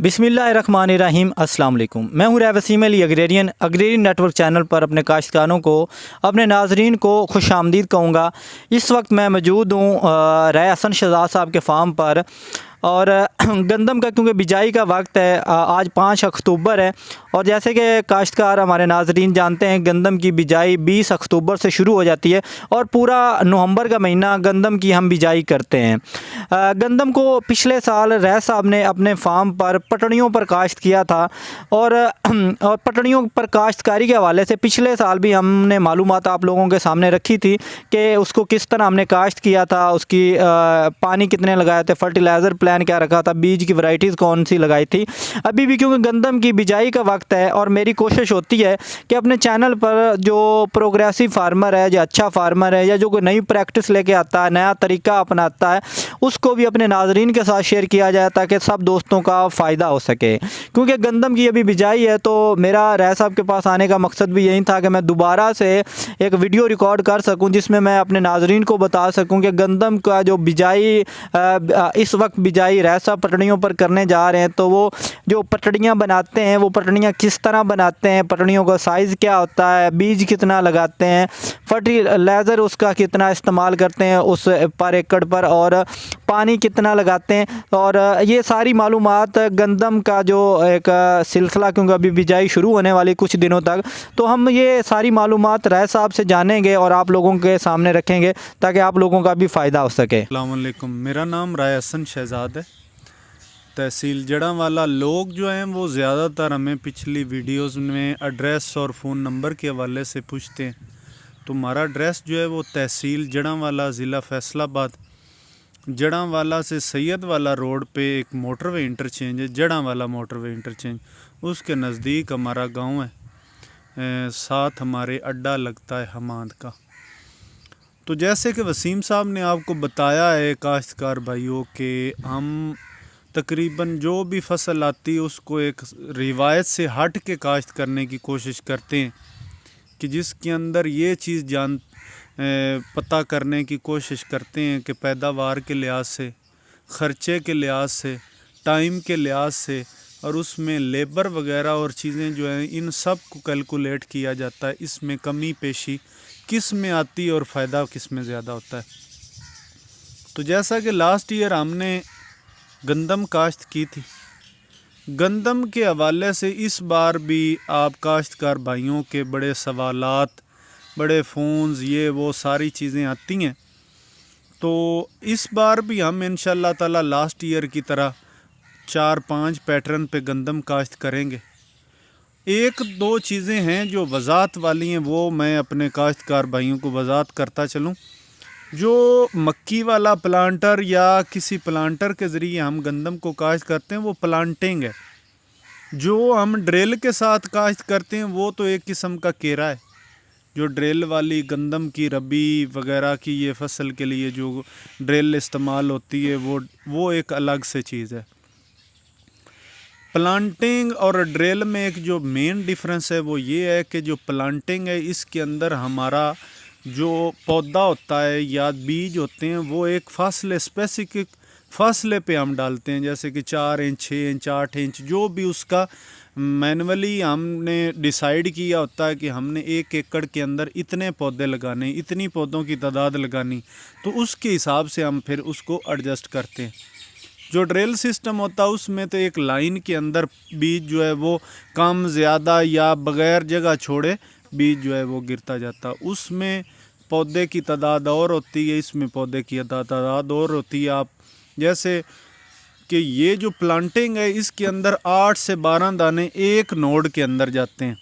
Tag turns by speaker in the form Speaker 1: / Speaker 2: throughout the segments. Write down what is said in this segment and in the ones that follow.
Speaker 1: बिस्मिल्लाहिर्रहमानिर्रहीम अस्सलाम वालेकुम। मैं हूँ Waseem Ali agrarian network channel पर अपने काश्तकारों को, अपने नाजरीन को खुश आमदीद कहूँगा। इस वक्त मैं मौजूद हूँ राय हसन शहजाद साहब के फार्म पर, और गंदम का क्योंकि बिजाई का वक्त है, आज 5 अक्टूबर है, और जैसे कि काश्तकार हमारे नाजरीन जानते हैं गंदम की बिजाई 20 अक्टूबर से शुरू हो जाती है और पूरा नवंबर का महीना गंदम की हम बिजाई करते हैं। गंदम को पिछले साल रैय साहब ने अपने फार्म पर पटड़ियों पर काश्त किया था, और पटड़ियों पर काश्तकारी के हवाले से पिछले साल भी हमने मालूमात आप लोगों के सामने रखी थी कि उसको किस तरह हमने काश्त किया था, उसकी पानी कितने लगाए थे, फर्टिलाइज़र प्लान क्या रखा था, बीज की वैरायटीज़ कौन सी लगाई थी। अभी भी क्योंकि गंदम की बिजाई का वक्त है और मेरी कोशिश होती है कि अपने चैनल पर जो प्रोग्रेसिव फार्मर है, जो अच्छा फार्मर है, या जो कोई नई प्रैक्टिस लेके आता है, नया तरीका अपनाता है, उसको भी अपने नाजरीन के साथ शेयर किया जाए ताकि सब दोस्तों का फ़ायदा हो सके। क्योंकि गंदम की अभी बिजाई है, तो मेरा रैय साहब के पास आने का मकसद भी यही था कि मैं दोबारा से एक वीडियो रिकॉर्ड कर सकूं जिसमें मैं अपने नाजरीन को बता सकूं कि गंदम का जो बिजाई इस वक्त बिजाई रैय साहब पटड़ियों पर करने जा रहे हैं, तो वो जो पटड़ियाँ बनाते हैं वो पटड़ियाँ किस तरह बनाते हैं, पटड़ियों का साइज़ क्या होता है, बीज कितना लगाते हैं, फर्टिलाइज़र उसका कितना इस्तेमाल करते हैं उस पर एकड़ पर, और पानी कितना लगाते हैं, और ये सारी मालूमात गंदम का जो एक सिलसिला, क्योंकि अभी बिजाई शुरू होने वाली कुछ दिनों तक, तो हम ये सारी मालूमात रैय साहब से जानेंगे और आप लोगों के सामने रखेंगे ताकि आप लोगों का भी फ़ायदा हो सके।
Speaker 2: अस्सलाम वालेकुम, मेरा नाम राय हसन शहजाद है, तहसील जड़ांवाला। लोग जो हैं वो ज़्यादातर हमें पिछली वीडियोस में एड्रेस और फ़ोन नंबर के हवाले से पूछते हैं। तो हमारा एड्रेस जो है वो तहसील जड़ांवाला, ज़िला फैसलाबाद। जड़ांवाला से सैयद वाला रोड पे एक मोटरवे इंटरचेंज है, जड़ांवाला मोटरवे इंटरचेंज, उसके नज़दीक हमारा गांव है। साथ हमारे अड्डा लगता है हमाद का। तो जैसे कि वसीम साहब ने आपको बताया है काश्तकार भाइयों के, हम तकरीबन जो भी फसल आती है उसको एक रिवायत से हट के काश्त करने की कोशिश करते हैं कि जिसके अंदर ये चीज़ पता करने की कोशिश करते हैं कि पैदावार के लिहाज से, ख़र्चे के लिहाज से, टाइम के लिहाज से, और उसमें लेबर वगैरह और चीज़ें जो हैं इन सब को कैलकुलेट किया जाता है। इसमें कमी पेशी किस में आती है और फ़ायदा किस में ज़्यादा होता है। तो जैसा कि लास्ट ईयर हमने गंदम काश्त की थी, गंदम के हवाले से इस बार भी आप काश्तकार भाइयों के बड़े सवालात, बड़े फ़ोन्स, ये वो सारी चीज़ें आती हैं। तो इस बार भी हम इंशाअल्लाह ताला लास्ट ईयर की तरह 4-5 पैटर्न पे गंदम काश्त करेंगे। एक दो चीज़ें हैं जो वज़ाहत वाली हैं, वो मैं अपने काश्तकार भाइयों को वज़ाहत करता चलूँ। जो मक्की वाला प्लांटर या किसी प्लांटर के ज़रिए हम गंदम को काश्त करते हैं वो प्लांटिंग है। जो हम ड्रिल के साथ काश्त करते हैं वो तो एक किस्म का केरा है। जो ड्रिल वाली गंदम की रबी वगैरह की ये फसल के लिए जो ड्रिल इस्तेमाल होती है वो एक अलग से चीज़ है। प्लांटिंग और ड्रिल में एक जो मेन डिफरेंस है वो ये है कि जो प्लांटिंग है इसके अंदर हमारा जो पौधा होता है या बीज होते हैं वो एक फासले, स्पेसिफिक फासले पे हम डालते हैं, जैसे कि 4 इंच, 6 इंच, 8 इंच, जो भी उसका मैनुअली हमने डिसाइड किया होता है कि हमने 1 एकड़ के अंदर इतने पौधे लगाने, इतनी पौधों की तादाद लगानी, तो उसके हिसाब से हम फिर उसको एडजस्ट करते हैं। जो ड्रिल सिस्टम होता है उसमें तो एक लाइन के अंदर बीज जो है वो कम ज़्यादा या बग़ैर जगह छोड़े बीज जो है वो गिरता जाता है। उसमें पौधे की तादाद और होती है, इसमें पौधे की तादाद और होती है। आप जैसे कि ये जो प्लांटिंग है इसके अंदर 8 से 12 दाने एक नोड के अंदर जाते हैं।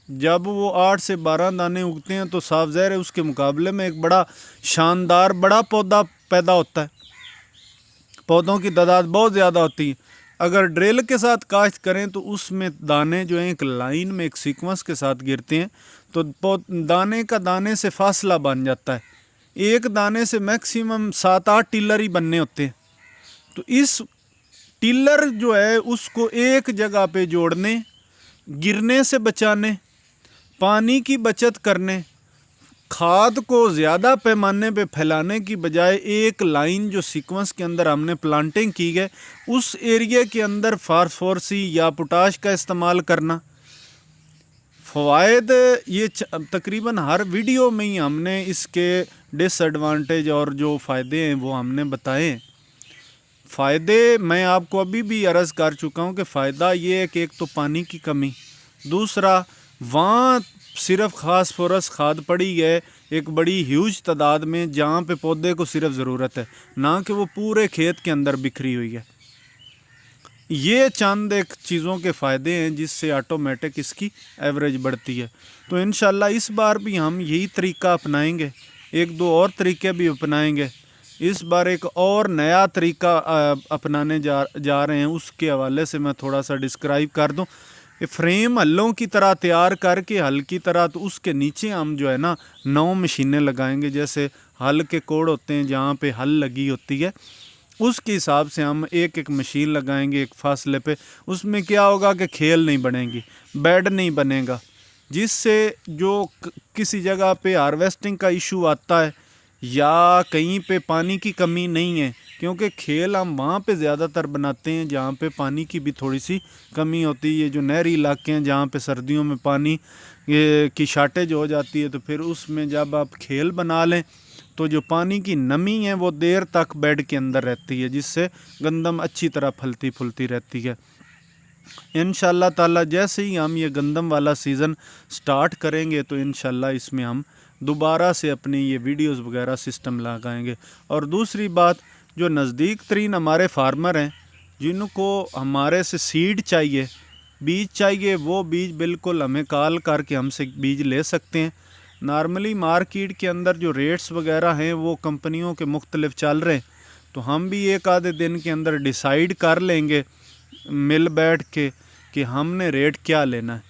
Speaker 2: जब वो 8 से 12 दाने उगते हैं तो साफ ज़ाहिर है उसके मुकाबले में एक बड़ा शानदार बड़ा पौधा पैदा होता है। पौधों की तादाद बहुत ज़्यादा होती है। अगर ड्रिल के साथ काश्त करें तो उसमें दाने जो हैं एक लाइन में एक सीक्वेंस के साथ गिरते हैं, तो दाने का दाने से फासला बन जाता है। एक दाने से मैक्सिमम 7-8 टिलर ही बनने होते हैं। तो इस टिलर जो है उसको एक जगह पे जोड़ने, गिरने से बचाने, पानी की बचत करने, کھاد کو زیادہ پیمانے پہ پھیلانے کی بجائے ایک لائن جو سیکوینس کے اندر ہم نے پلانٹنگ کی ہے اس ایریا کے اندر فاسفورسی یا پوٹاش کا استعمال کرنا. فوائد یہ تقریباً ہر ویڈیو میں ہی ہم نے اس کے ڈس ایڈوانٹیج اور جو فائدے ہیں وہ ہم نے بتائے ہیں. فائدے میں آپ کو ابھی بھی عرض کر چکا ہوں کہ فائدہ یہ ہے کہ ایک تو پانی کی کمی, دوسرا وہاں صرف فاسفورس کھاد پڑی ہے ایک بڑی ہیوج تعداد میں جہاں پہ پودے کو صرف ضرورت ہے, نہ کہ وہ پورے کھیت کے اندر بکھری ہوئی ہے. یہ چند ایک چیزوں کے فائدے ہیں جس سے آٹومیٹک اس کی ایوریج بڑھتی ہے. تو انشاءاللہ اس بار بھی ہم یہی طریقہ اپنائیں گے, ایک دو اور طریقے بھی اپنائیں گے. اس بار ایک اور نیا طریقہ اپنانے جا رہے ہیں, اس کے حوالے سے میں تھوڑا سا ڈسکرائب کر دوں. فریم ہلوں کی طرح تیار کر کے ہل کی طرح, تو اس کے نیچے ہم جو ہے نا 9 مشینیں لگائیں گے. جیسے ہل کے کوڑ ہوتے ہیں جہاں پہ ہل لگی ہوتی ہے, اس کے حساب سے ہم ایک ایک مشین لگائیں گے ایک فاصلے پہ. اس میں کیا ہوگا کہ کھیل نہیں بنے گی, بیڈ نہیں بنے گا, جس سے جو کسی جگہ پہ ہارویسٹنگ کا ایشو آتا ہے یا کہیں پہ پانی کی کمی نہیں ہے, کیونکہ کھیل ہم وہاں پہ زیادہ تر بناتے ہیں جہاں پہ پانی کی بھی تھوڑی سی کمی ہوتی ہے. یہ جو نہری علاقے ہیں جہاں پہ سردیوں میں پانی کی شارٹیج ہو جاتی ہے, تو پھر اس میں جب آپ کھیل بنا لیں تو جو پانی کی نمی ہے وہ دیر تک بیڈ کے اندر رہتی ہے, جس سے گندم اچھی طرح پھلتی پھولتی رہتی ہے. انشاءاللہ تعالی جیسے ہی ہم یہ گندم والا سیزن سٹارٹ کریں گے تو انشاءاللہ اس میں ہم دوبارہ سے اپنی یہ ویڈیوز وغیرہ سسٹم لگائیں گے. اور دوسری بات, جو نزدیک ترین ہمارے فارمر ہیں جن کو ہمارے سے سیڈ چاہیے, بیج چاہیے, وہ بیج بالکل ہمیں کال کر کے ہم سے بیج لے سکتے ہیں. نارملی مارکیٹ کے اندر جو ریٹس وغیرہ ہیں وہ کمپنیوں کے مختلف چل رہے ہیں, تو ہم بھی ایک آدھے دن کے اندر ڈیسائیڈ کر لیں گے مل بیٹھ کے کہ ہم نے ریٹ کیا لینا ہے.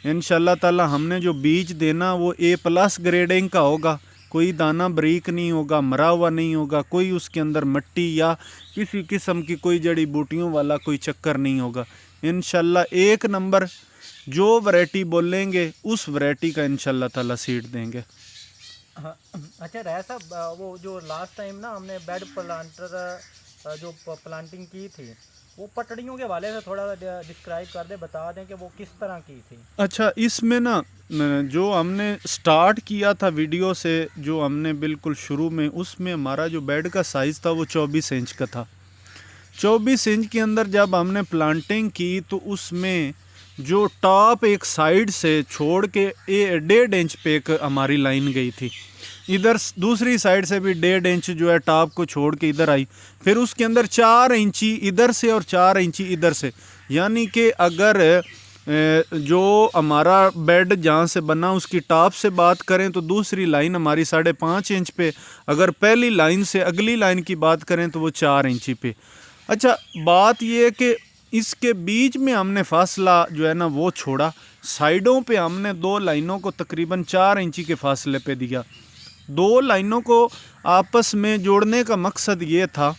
Speaker 2: انشاءاللہ تعالی ہم نے جو بیج دینا وہ A+ گریڈنگ کا ہوگا, کوئی دانہ بریک نہیں ہوگا, مرا ہوا نہیں ہوگا, کوئی اس کے اندر مٹی یا کسی قسم کی کوئی جڑی بوٹیوں والا کوئی چکر نہیں ہوگا. انشاءاللہ ایک نمبر جو ورائٹی بولیں گے اس ورائٹی کا انشاءاللہ تعالی سیڈ دیں گے.
Speaker 1: اچھا رائے صاحب, وہ جو لاسٹ ٹائم نا ہم نے بیڈ پلانٹر جو پلانٹنگ کی تھی وہ پٹڑیوں کے حوالے سے تھوڑا ڈسکرائب کر دیں, بتا دیں کہ وہ کس طرح کی تھی.
Speaker 2: اچھا, اس میں نا جو ہم نے سٹارٹ کیا تھا ویڈیو سے, جو ہم نے بالکل شروع میں, اس میں ہمارا جو بیڈ کا سائز تھا وہ 24 انچ کا تھا. 24 انچ کے اندر جب ہم نے پلانٹنگ کی تو اس میں جو ٹاپ ایک سائیڈ سے چھوڑ کے 1.5 انچ پہ ایک ہماری لائن گئی تھی, ادھر دوسری سائیڈ سے بھی 1.5 انچ جو ہے ٹاپ کو چھوڑ کے ادھر آئی, پھر اس کے اندر 4 انچی ادھر سے اور 4 انچی ادھر سے. یعنی کہ اگر جو ہمارا بیڈ جہاں سے بنا اس کی ٹاپ سے بات کریں تو دوسری لائن ہماری 5.5 انچ پہ, اگر پہلی لائن سے اگلی لائن کی بات کریں تو وہ 4 انچی پہ. اچھا, بات یہ ہے کہ اس کے بیچ میں ہم نے فاصلہ جو ہے نا وہ چھوڑا, سائیڈوں پہ ہم نے 2 لائنوں کو تقریباً 4 انچی کے فاصلے پہ دیا. 2 لائنوں کو آپس میں جوڑنے کا مقصد یہ تھا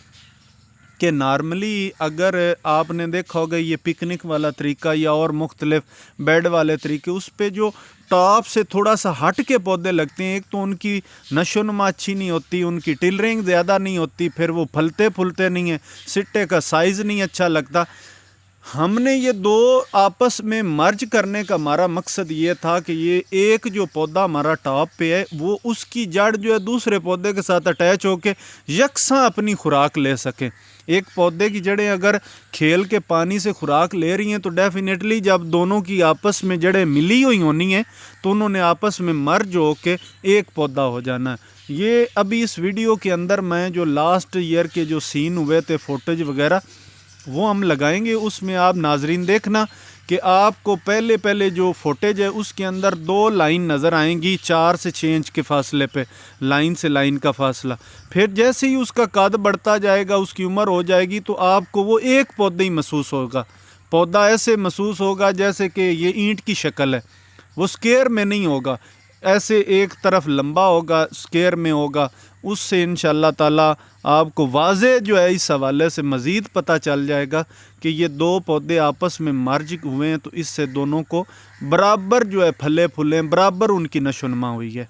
Speaker 2: کہ نارملی اگر آپ نے دیکھا ہوگا یہ پکنک والا طریقہ یا اور مختلف بیڈ والے طریقے, اس پہ جو ٹاپ سے تھوڑا سا ہٹ کے پودے لگتے ہیں, ایک تو ان کی نشو و نما اچھی نہیں ہوتی, ان کی ٹلرنگ زیادہ نہیں ہوتی, پھر وہ پھلتے پھولتے نہیں ہیں, سٹے کا سائز نہیں اچھا لگتا. ہم نے یہ 2 آپس میں مرج کرنے کا ہمارا مقصد یہ تھا کہ یہ ایک جو پودا ہمارا ٹاپ پہ ہے وہ اس کی جڑ جو ہے دوسرے پودے کے ساتھ اٹیچ ہو کے یکساں اپنی خوراک لے سکیں. ایک پودے کی جڑیں اگر کھیل کے پانی سے خوراک لے رہی ہیں تو ڈیفینیٹلی جب دونوں کی آپس میں جڑیں ملی ہوئی ہونی ہیں تو انہوں نے آپس میں مرج ہو کے ایک پودا ہو جانا ہے. یہ ابھی اس ویڈیو کے اندر میں جو لاسٹ ایئر کے جو سین ہوئے تھے فوٹیج وغیرہ وہ ہم لگائیں گے, اس میں آپ ناظرین دیکھنا کہ آپ کو پہلے جو فوٹیج ہے اس کے اندر 2 لائن نظر آئیں گی 4 سے 6 انچ کے فاصلے پہ, لائن سے لائن کا فاصلہ. پھر جیسے ہی اس کا قد بڑھتا جائے گا, اس کی عمر ہو جائے گی, تو آپ کو وہ ایک پودا ہی محسوس ہوگا. پودا ایسے محسوس ہوگا جیسے کہ یہ اینٹ کی شکل ہے, وہ سکیئر میں نہیں ہوگا, ایسے ایک طرف لمبا ہوگا, سکیئر میں ہوگا. اس سے انشاءاللہ تعالی آپ کو واضح جو ہے اس حوالے سے مزید پتہ چل جائے گا کہ یہ 2 پودے آپس میں مرج ہوئے ہیں, تو اس سے دونوں کو برابر جو ہے پھلے پھولیں, برابر ان کی نشو و نما ہوئی ہے.